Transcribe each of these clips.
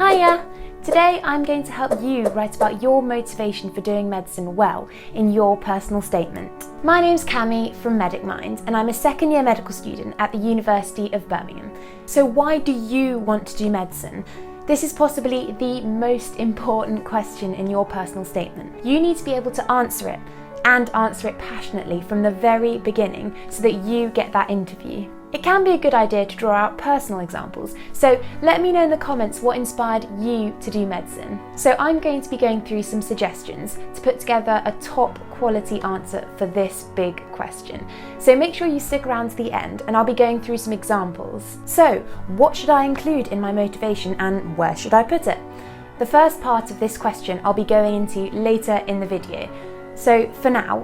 Hiya! Today I'm going to help you write about your motivation for doing medicine well in your personal statement. My name's Cami from Medic Mind and I'm a second year medical student at the University of Birmingham. So why do you want to do medicine? This is possibly the most important question in your personal statement. You need to be able to answer it and answer it passionately from the very beginning so that you get that interview. It can be a good idea to draw out personal examples, so let me know in the comments what inspired you to do medicine. So I'm going to be going through some suggestions to put together a top quality answer for this big question. So make sure you stick around to the end and I'll be going through some examples. So what should I include in my motivation and where should I put it? The first part of this question I'll be going into later in the video. So for now,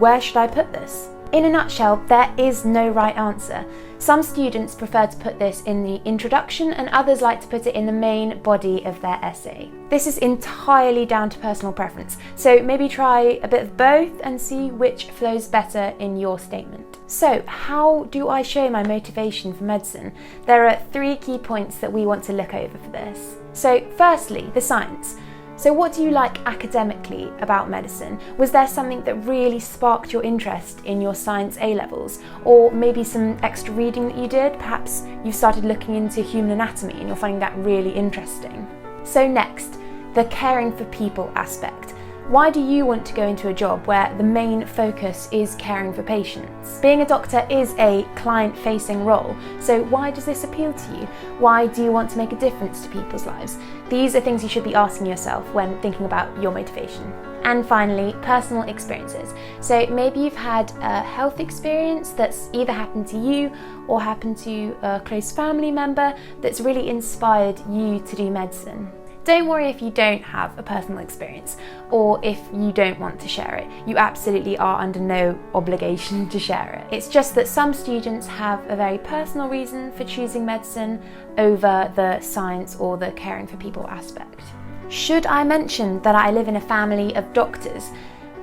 where should I put this? In a nutshell, there is no right answer. Some students prefer to put this in the introduction and others like to put it in the main body of their essay. This is entirely down to personal preference, so maybe try a bit of both and see which flows better in your statement. So, how do I show my motivation for medicine? There are 3 key points that we want to look over for this. So, firstly, the science. So what do you like academically about medicine? Was there something that really sparked your interest in your science A-levels? Or maybe some extra reading that you did? Perhaps you started looking into human anatomy and you're finding that really interesting. So next, the caring for people aspect. Why do you want to go into a job where the main focus is caring for patients? Being a doctor is a client-facing role, so why does this appeal to you? Why do you want to make a difference to people's lives? These are things you should be asking yourself when thinking about your motivation. And finally, personal experiences. So maybe you've had a health experience that's either happened to you or happened to a close family member that's really inspired you to do medicine. Don't worry if you don't have a personal experience or if you don't want to share it. You absolutely are under no obligation to share it. It's just that some students have a very personal reason for choosing medicine over the science or the caring for people aspect. Should I mention that I live in a family of doctors?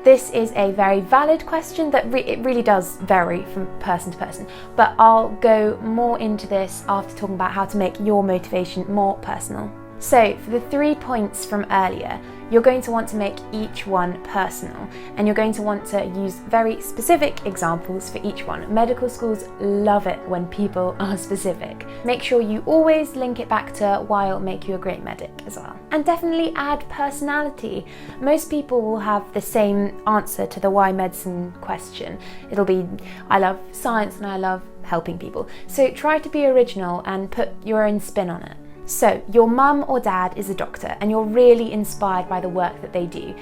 This is a very valid question that it really does vary from person to person, but I'll go more into this after talking about how to make your motivation more personal. So for the 3 points from earlier, you're going to want to make each one personal and you're going to want to use very specific examples for each one. Medical schools love it when people are specific. Make sure you always link it back to why it'll make you a great medic as well. And definitely add personality. Most people will have the same answer to the why medicine question. It'll be, I love science and I love helping people. So try to be original and put your own spin on it. So, your mum or dad is a doctor and you're really inspired by the work that they do.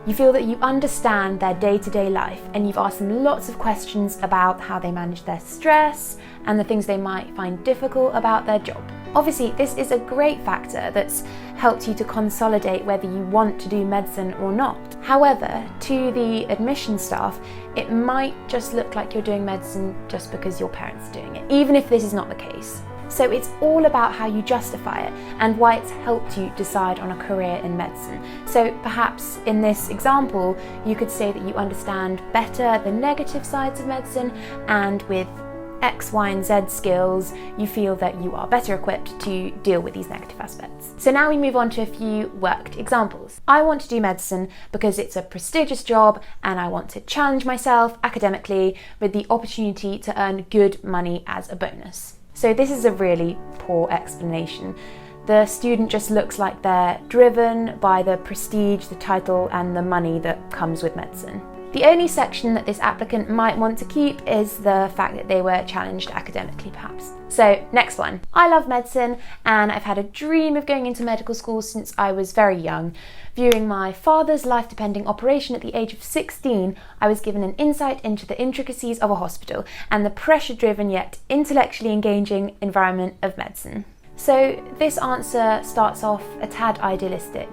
You feel that you understand their day-to-day life and you've asked them lots of questions about how they manage their stress and the things they might find difficult about their job. Obviously, this is a great factor that's helped you to consolidate whether you want to do medicine or not. However, to the admission staff, it might just look like you're doing medicine just because your parents are doing it, even if this is not the case. So it's all about how you justify it and why it's helped you decide on a career in medicine. So perhaps in this example, you could say that you understand better the negative sides of medicine and with X, Y, and Z skills, you feel that you are better equipped to deal with these negative aspects. So now we move on to a few worked examples. I want to do medicine because it's a prestigious job and I want to challenge myself academically with the opportunity to earn good money as a bonus. So this is a really poor explanation. The student just looks like they're driven by the prestige, the title, and the money that comes with medicine. The only section that this applicant might want to keep is the fact that they were challenged academically, perhaps. So, next one. I love medicine and I've had a dream of going into medical school since I was very young. Viewing my father's life-depending operation at the age of 16, I was given an insight into the intricacies of a hospital and the pressure-driven yet intellectually engaging environment of medicine. So, this answer starts off a tad idealistic.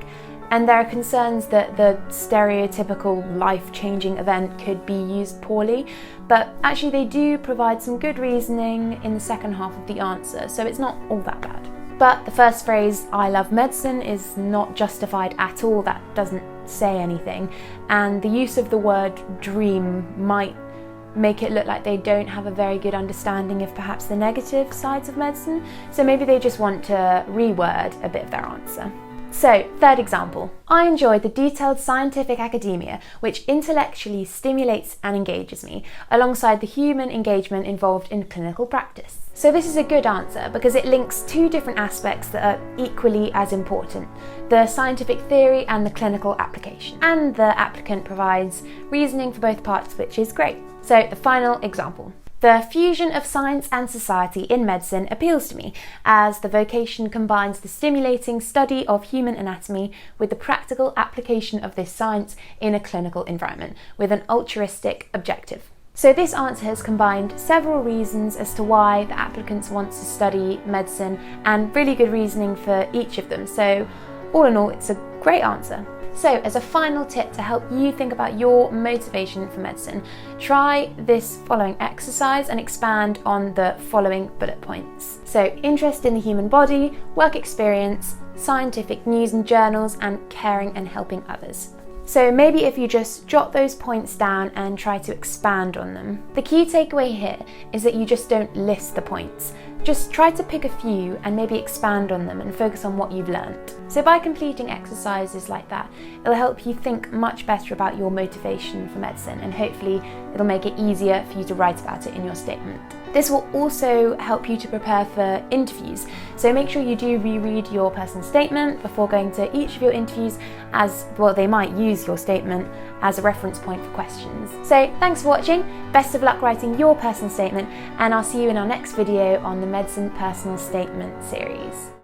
And there are concerns that the stereotypical life-changing event could be used poorly, but actually they do provide some good reasoning in the second half of the answer, so it's not all that bad. But the first phrase, I love medicine, is not justified at all. That doesn't say anything, and the use of the word dream might make it look like they don't have a very good understanding of perhaps the negative sides of medicine, so maybe they just want to reword a bit of their answer. So, third example. I enjoy the detailed scientific academia which intellectually stimulates and engages me, alongside the human engagement involved in clinical practice. So this is a good answer because it links two different aspects that are equally as important: the scientific theory and the clinical application. And the applicant provides reasoning for both parts, which is great. So the final example. The fusion of science and society in medicine appeals to me, as the vocation combines the stimulating study of human anatomy with the practical application of this science in a clinical environment, with an altruistic objective. So this answer has combined several reasons as to why the applicant wants to study medicine, and really good reasoning for each of them. So all in all, it's a great answer. So as a final tip to help you think about your motivation for medicine, try this following exercise and expand on the following bullet points. So interest in the human body, work experience, scientific news and journals, and caring and helping others. So maybe if you just jot those points down and try to expand on them. The key takeaway here is that you just don't list the points. Just try to pick a few and maybe expand on them and focus on what you've learned. So by completing exercises like that, it'll help you think much better about your motivation for medicine, and hopefully it'll make it easier for you to write about it in your statement. This will also help you to prepare for interviews, so make sure you do reread your personal statement before going to each of your interviews, as well they might use your statement as a reference point for questions. So thanks for watching, best of luck writing your personal statement, and I'll see you in our next video on the Medicine Personal Statement series.